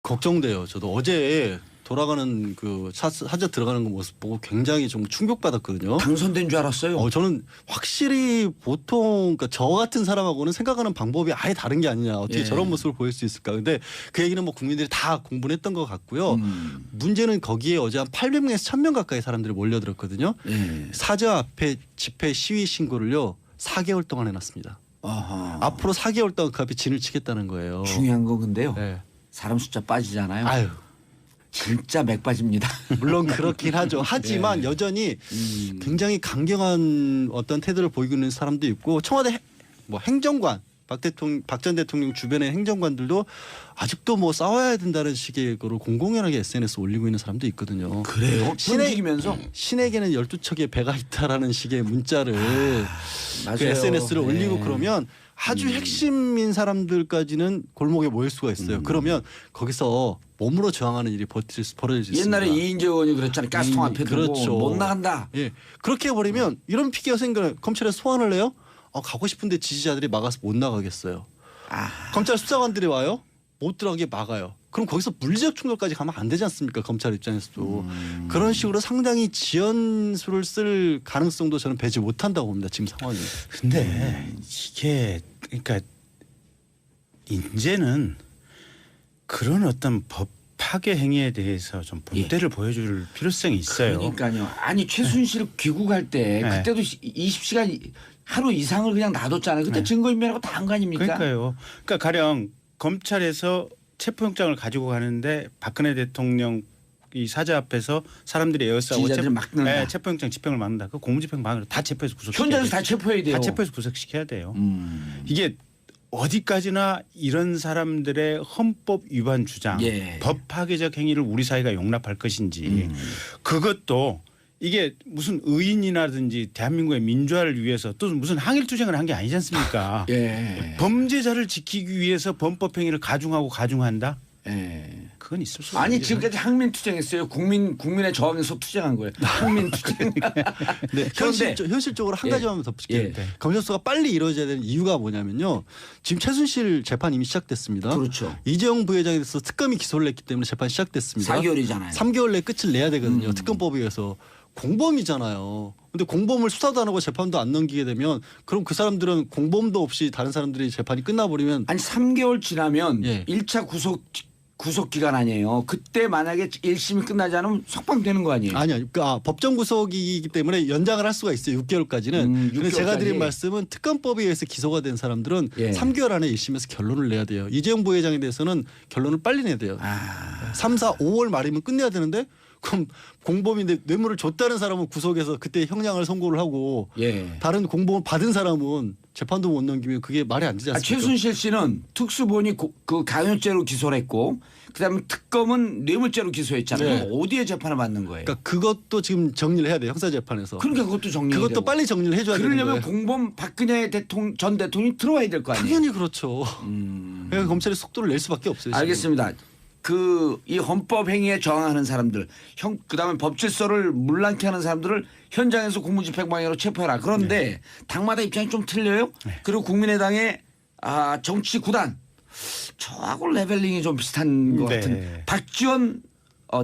걱정돼요. 저도 어제 돌아가는 그 사저 들어가는 거 모습 보고 굉장히 좀 충격받았거든요. 당선된 줄 알았어요. 저는 확실히 보통 그러니까 저 같은 사람하고는 생각하는 방법이 아예 다른 게 아니냐. 어떻게 예. 저런 모습을 보일 수 있을까. 근데 그 얘기는 뭐 국민들이 다 공부를 했던 것 같고요. 문제는 거기에 어제 한 800명에서 1000명 가까이 사람들이 몰려들었거든요. 예. 사저 앞에 집회 시위 신고를요 4개월 동안 해놨습니다. 어허. 앞으로 4개월 동안 그 앞에 진을 치겠다는 거예요. 중요한 건 근데요. 네. 사람 숫자 빠지잖아요. 아유. 진짜 맥 빠집니다. 물론 그렇긴 하죠. 하지만 네. 여전히 굉장히 강경한 어떤 태도를 보이고 있는 사람도 있고 청와대 뭐 행정관 박 전 대통령 주변의 행정관들도 아직도 뭐 싸워야 된다는 식의 거를 공공연하게 SNS 올리고 있는 사람도 있거든요. 그래요? 현직이면서? 신에게는 12척의 배가 있다라는 식의 문자를 맞아요. 그 SNS를 네. 올리고 그러면 아주 핵심인 사람들까지는 골목에 모일 수가 있어요. 그러면 거기서 몸으로 저항하는 일이 벌어질 수 있습니다. 옛날에 이인재 의원이 그랬잖아요. 가스통 앞에 두고 그렇죠. 못 나간다. 예, 그렇게 해버리면 이런 피해가 생겨요. 검찰에서 소환을 해요. 가고 싶은데 지지자들이 막아서 못 나가겠어요. 검찰 수사관들이 와요. 못 들어가게 막아요. 그럼 거기서 물리적 충돌까지 가면 안 되지 않습니까? 검찰 입장에서도. 그런 식으로 상당히 지연수를 쓸 가능성도 저는 배제 못한다고 봅니다. 지금 상황이. 근데 이게 그러니까 이제는 그런 어떤 법 파괴 행위에 대해서 좀 본때를 보여줄 필요성이 있어요. 그러니까요. 아니 최순실 귀국할 때 네. 그때도 20시간 하루 이상을 그냥 놔뒀잖아요. 그때 네. 증거인멸하고 다 한 거 아닙니까? 그러니까요. 그러니까 가령 검찰에서 체포영장을 가지고 가는데 박근혜 대통령 이 사저 앞에서 사람들이 에어싸고 지지자들을 막는다. 네, 체포영장 집행을 막는다. 그 공무집행방해로 다 체포해서 구속시켜야 현장에서 돼요. 다 체포해야 돼요. 다 체포해서 구속시켜야 돼요. 이게 어디까지나 이런 사람들의 헌법 위반 주장, 예. 법 파괴적 행위를 우리 사회가 용납할 것인지 그것도 이게 무슨 의인이라든지 대한민국의 민주화를 위해서 또 무슨 항일투쟁을 한 게 아니지 않습니까? 예. 범죄자를 지키기 위해서 범법 행위를 가중하고 가중한다? 예. 그건 있을 수 없는 아니 일이죠. 지금까지 항민 투쟁했어요. 국민의 저항에서 투쟁한 거예요. 항민 투쟁. 네, 현실적으로 한 예. 가지만 더 붙일게요. 예. 네. 검찰 수사가 빨리 이루어져야 되는 이유가 뭐냐면요. 지금 최순실 재판 이미 시작됐습니다. 그렇죠. 이재용 부회장에 대해서 특검이 기소를 했기 때문에 재판 시작됐습니다. 4개월이잖아요. 3개월 내에 끝을 내야 되거든요. 특검법에 의해서. 공범이잖아요. 근데 공범을 수사도 안 하고 재판도 안 넘기게 되면 그럼 그 사람들은 공범도 없이 다른 사람들이 재판이 끝나버리면 아니 3개월 지나면 예. 1차 구속 기간 아니에요. 그때 만약에 1심이 끝나지 않으면 석방되는 거 아니에요. 아니요. 그러니까 법정 구속이기 때문에 연장을 할 수가 있어요. 6개월까지는. 근데 제가 6개월까지. 드린 말씀은 특검법에 의해서 기소가 된 사람들은 예. 3개월 안에 1심에서 결론을 내야 돼요. 이재용 부회장에 대해서는 결론을 빨리 내야 돼요. 3, 4, 5월 말이면 끝내야 되는데 그럼 공범인데 뇌물을 줬다는 사람은 구속해서 그때 형량을 선고를 하고 예. 다른 공범을 받은 사람은 재판도 못 넘기면 그게 말이 안 되지 않습니까? 최순실 씨는 특수본이 그 강요죄로 기소를 했고 그다음에 특검은 뇌물죄로 기소했잖아요. 네. 그럼 어디에 재판을 받는 거예요? 그러니까 그것도 지금 정리를 해야 돼요. 형사재판에서. 그러니까 그것도 정리해야 그것도 되고. 빨리 정리를 해줘야 되는 그러려면 거예요. 공범 박근혜 전 대통령이 들어와야 될 거 아니에요. 당연히 그렇죠. 그러니까 검찰이 속도를 낼 수밖에 없어요. 지금. 알겠습니다. 이 헌법 행위에 저항하는 사람들, 그다음에 법질서를 문란케 하는 사람들을 현장에서 공무집행방해로 체포해라. 그런데 당마다 입장이 좀 틀려요. 그리고 국민의당의 정치 구단 저하고 레벨링이 좀 비슷한 것 네. 같은 박지원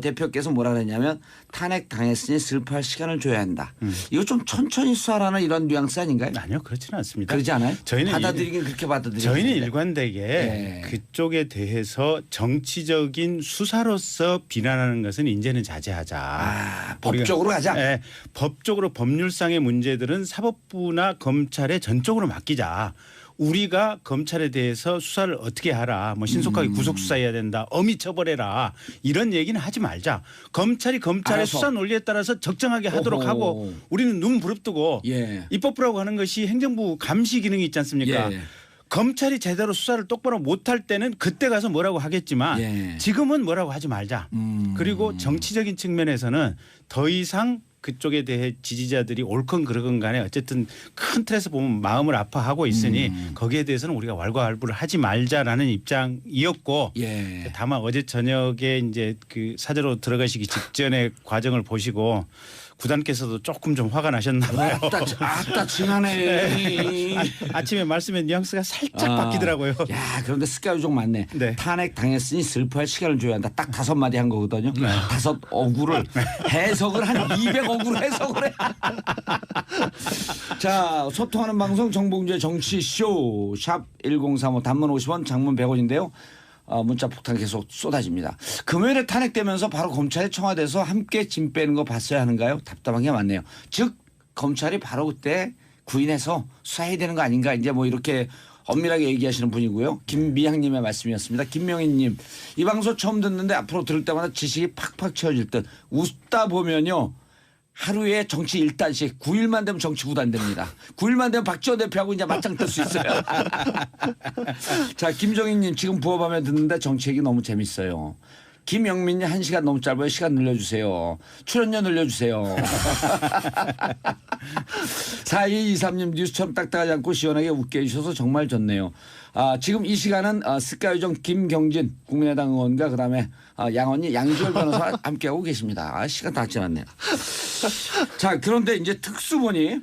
대표께서 뭐라 그랬냐면 탄핵 당했으니 슬퍼할 시간을 줘야 한다. 이거 좀 천천히 수사라는 이런 뉘앙스 아닌가요? 아니요, 그렇지는 않습니다. 그러지 않아요? 저희는 받아들이긴 그렇게 받아들이죠. 저희는 일관되게 예. 그쪽에 대해서 정치적인 수사로서 비난하는 것은 이제는 자제하자. 법적으로 가자. 예, 법적으로 법률상의 문제들은 사법부나 검찰에 전적으로 맡기자. 우리가 검찰에 대해서 수사를 어떻게 하라. 뭐 신속하게 구속 수사해야 된다. 엄히 처벌해라. 이런 얘기는 하지 말자. 검찰이 검찰의 알아서. 수사 논리에 따라서 적정하게 하도록 오호. 하고 우리는 눈 부릅뜨고 예. 입법부라고 하는 것이 행정부 감시 기능이 있지 않습니까? 예. 검찰이 제대로 수사를 똑바로 못할 때는 그때 가서 뭐라고 하겠지만 예. 지금은 뭐라고 하지 말자. 그리고 정치적인 측면에서는 더 이상 그쪽에 대해 지지자들이 옳건 그르건 간에 어쨌든 큰 틀에서 보면 마음을 아파하고 있으니 거기에 대해서는 우리가 왈가왈부를 하지 말자라는 입장이었고 예. 다만 어제 저녁에 이제 그 사저로 들어가시기 직전의 과정을 보시고 부단께서도 조금 좀 화가 나셨나 봐요. 아따 징하네. 아침에 말씀의 뉘앙스가 살짝 바뀌더라고요. 야, 그런데 스카이족 맞네. 네. 탄핵 당했으니 슬퍼할 시간을 줘야 한다. 딱 5마디 한 거거든요. 5어구를 해석을 한 200어구로 해석을 해. 자, 소통하는 방송 정봉주의 정치쇼 샵 1035 단문 50원 장문 100원인데요. 문자 폭탄 계속 쏟아집니다. 금요일에 탄핵되면서 바로 검찰에 청와대에서 함께 짐 빼는 거 봤어야 하는가요? 답답한 게 많네요. 즉 검찰이 바로 그때 구인해서 수사해야 되는 거 아닌가 이제 뭐 이렇게 엄밀하게 얘기하시는 분이고요. 김미향님의 말씀이었습니다. 김명희님 이 방송 처음 듣는데 앞으로 들을 때마다 지식이 팍팍 채워질 듯 웃다 보면요. 하루에 정치 1단씩 9일만 되면 정치 9단 됩니다. 9일만 되면 박지원 대표하고 이제 맞짱 뜰 수 있어요. 자, 김정희님 지금 부업하며 듣는데 정치 얘기 너무 재밌어요. 김영민님 1시간 너무 짧아요. 시간 늘려주세요. 출연료 늘려주세요. 4223님 뉴스처럼 딱딱하지 않고 시원하게 웃게 해주셔서 정말 좋네요. 지금 이 시간은 스카이정 김경진 국민의당 의원과 그다음에 양언니 양지열 변호사 함께하고 계십니다. 시간 다 지났네요. 자, 그런데 이제 특수본이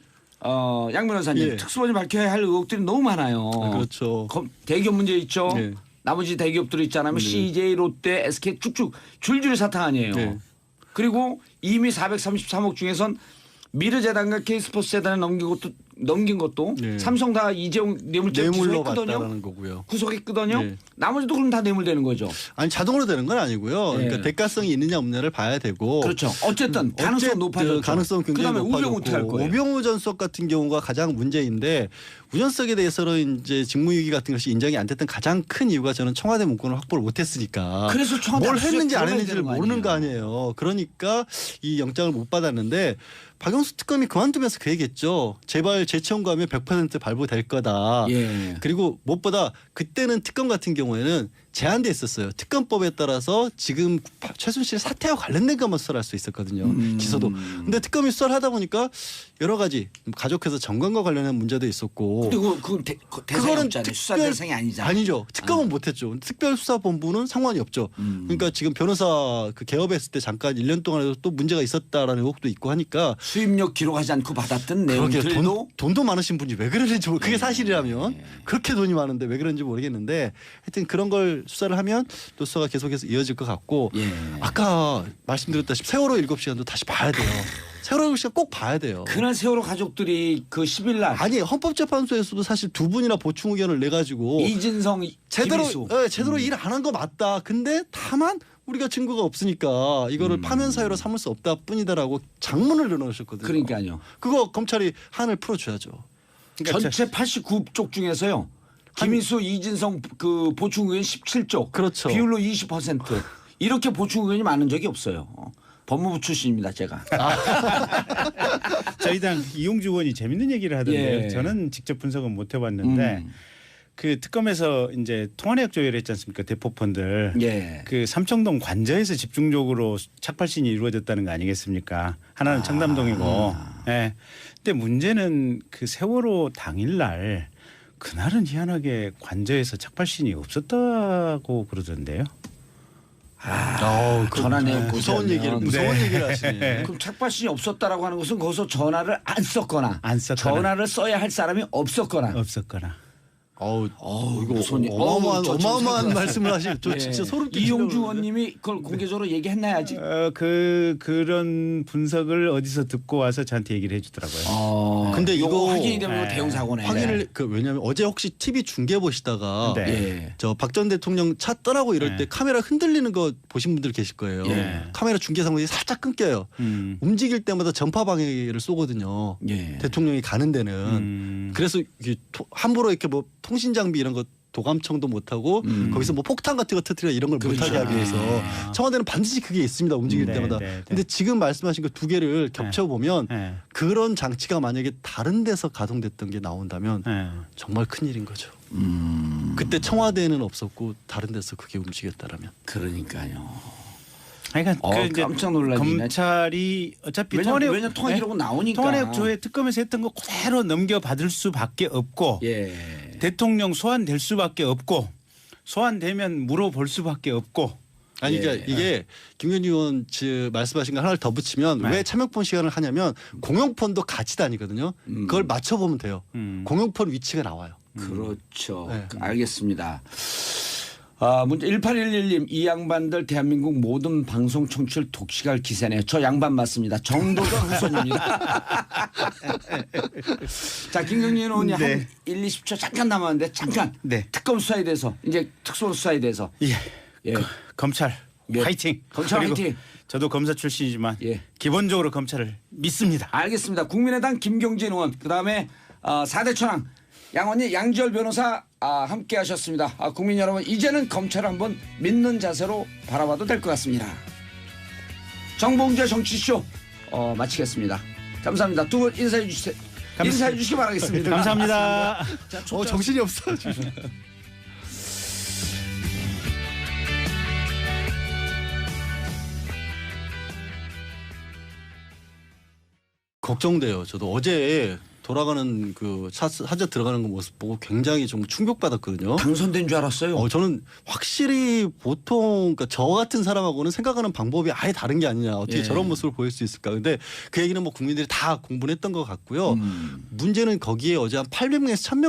양 변호사님 특수본이 밝혀야 할 의혹들이 너무 많아요. 그렇죠. 대기업 문제 있죠. 네. 나머지 대기업들이 있잖아요. CJ, 롯데, SK 쭉쭉 줄줄이 사탕 아니에요. 네. 그리고 이미 433억 중에선 미르재단과 K스포츠재단에 넘긴 것도 네. 삼성 다 이재용 뇌물죄 뇌물로 구속했거든요. 봤다라는 거고요. 구속했거든요. 네. 나머지도 그럼 다 뇌물되는 거죠. 아니 자동으로 되는 건 아니고요. 네. 그러니까 대가성이 있느냐 없느냐를 봐야 되고. 그렇죠. 어쨌든 가능성 높아졌죠. 가능성 굉장히 그다음에 우병우 어떻게 할 높아졌고 거예요? 우병우 전 수석 같은 경우가 가장 문제인데 우전석에 대해서는 이제 직무유기 같은 것이 인정이 안 됐던 가장 큰 이유가 저는 청와대 문건을 확보를 못했으니까. 그래서 청와대 뭘 압수수색 했는지 안 들어가야 했는지를 되는 거 모르는 거 아니에요. 그러니까 이 영장을 못 받았는데 박영수 특검이 그만두면서 그 얘기했죠. 제발 재청구하면 100% 발부될 거다. 예. 그리고 무엇보다 그때는 특검 같은 경우에는 제한돼 있었어요. 특검법에 따라서 지금 최순실 사태와 관련된 것만 수사를 할 수 있었거든요. 기소도. 근데 특검이 수사를 하다 보니까 여러 가지 가족회사 정관과 관련된 문제도 있었고. 그리고 그건 대상이 없잖아요. 수사 대상이 아니잖아요. 아니죠. 특검은 못했죠. 특별수사본부는 상관이 없죠. 그러니까 지금 변호사 그 개업했을 때 잠깐 1년 동안에도 또 문제가 있었다라는 의혹도 있고 하니까 수입력 기록하지 않고 받았던 그러게 내용들도 돈도 많으신 분이 왜 그러는지 그게 사실이라면 그렇게 돈이 많은데 왜 그런지 모르겠는데 하여튼 그런 걸 수사를 하면 또 수사가 계속해서 이어질 것 같고 아까 말씀드렸다시피 세월호 7시간도 다시 봐야 돼요. 세월호 7시간 꼭 봐야 돼요. 그날 세월호 가족들이 그 10일 날 아니 헌법재판소에서도 사실 두 분이나 보충 의견을 내 가지고 이진성 제대로 일 안 한 거 맞다. 근데 다만 우리가 증거가 없으니까 이거를 파면 사유로 삼을 수 없다 뿐이다라고 장문을 내놓으셨거든요. 그러니까요. 그거 검찰이 한을 풀어줘야죠. 그러니까 전체 89쪽 중에서요. 김인수, 이진성 그 보충 의견 17쪽. 그렇죠. 비율로 20%. 이렇게 보충 의견이 많은 적이 없어요. 법무부 출신입니다, 제가. 저희 당 이용주 의원이 재밌는 얘기를 하던데요. 예. 저는 직접 분석은 못 해봤는데 그 특검에서 이제 통화내역 조회를 했지 않습니까? 대포폰들. 예. 그 삼청동 관저에서 집중적으로 착발신이 이루어졌다는 거 아니겠습니까? 하나는 청담동이고. 예. 근데 문제는 그 세월호 당일날 그날은 희한하게 관저에서 착발신이 없었다고 그러던데요. 전화 내역 무서운 얘기를 하시네. 그럼 착발신이 없었다라고 하는 것은 거기서 전화를 안 썼거나 전화를 써야 할 사람이 없었거나. 이거 무슨 어마어마한 말씀을 하시네. 저 진짜 소름 끼치네요. 이용주 의원님이 그걸 공개적으로 얘기했나요 아직? 그런 분석을 어디서 듣고 와서 저한테 얘기를 해주더라고요. 근데 이거 확인이 되면 대형 사고네. 확인을 왜냐하면 어제 혹시 TV 중계 보시다가 저 박 전 대통령 차 떠나고 이럴 때 카메라 흔들리는 거 보신 분들 계실 거예요. 카메라 중계 상황이 살짝 끊겨요. 움직일 때마다 전파 방해를 쏘거든요. 대통령이 가는 데는. 그래서 함부로 이렇게 뭐 통신 장비 이런 거 도감청도 못하고 거기서 뭐 폭탄 같은 거 터뜨려 이런 걸 못하게 하기 위해서 청와대는 반드시 그게 있습니다. 움직일 때마다. 근데 지금 말씀하신 그 두 개를 겹쳐보면 그런 장치가 만약에 다른 데서 가동됐던 게 나온다면 정말 큰일인 거죠. 그때 청와대에는 없었고 다른 데서 그게 움직였다라면. 그러니까요. 그러니까 깜짝 놀라네. 검찰이 어차피 왜냐면 통화 기록은 나오니까. 통화내역 조회 특검에서 했던 거 그대로 넘겨받을 수밖에 없고 대통령 소환될 수밖에 없고 소환되면 물어볼 수밖에 없고 아니 예. 그러니까 이게 김건희 의원 말씀하신 거 하나를 더 붙이면 네. 왜 참여폰 시간을 하냐면 공영폰도 같이 다니거든요. 그걸 맞춰보면 돼요. 공영폰 위치가 나와요. 그렇죠. 네. 알겠습니다. 문제 1811님 이 양반들 대한민국 모든 방송 청취를 독식할 기세네요. 저 양반 맞습니다. 정도전 후손입니다. 자 김경진 의원이 네. 한 1, 20초 잠깐 남았는데 잠깐 네. 특검 수사에 대해서 이제 특수 수사에 대해서 예. 예. 검찰 예. 화이팅. 검찰 그리고 화이팅. 저도 검사 출신이지만 예. 기본적으로 검찰을 믿습니다. 알겠습니다. 국민의당 김경진 의원 그다음에 4대 천왕 양원희 양지열 변호사 함께 하셨습니다. 국민 여러분 이제는 검찰을 한번 믿는 자세로 바라봐도 될 것 같습니다. 정봉재 정치쇼 마치겠습니다. 감사합니다. 두 분 인사해 주시기 바라겠습니다. 감사합니다. 자, 정신이 없어. 걱정돼요. 저도 어제 돌아가는 그 사저 들어가는 거 모습 보고 굉장히 좀 충격받았거든요. 당선된 줄 알았어요. 저는 확실히 보통 그러니까 저 같은 사람하고는 생각하는 방법이 아예 다른 게 아니냐. 어떻게 예. 저런 모습을 보일 수 있을까. 근데 그 얘기는 뭐 국민들이 다 공부를 했던 것 같고요. 문제는 거기에 어제 한 800명에서 1000명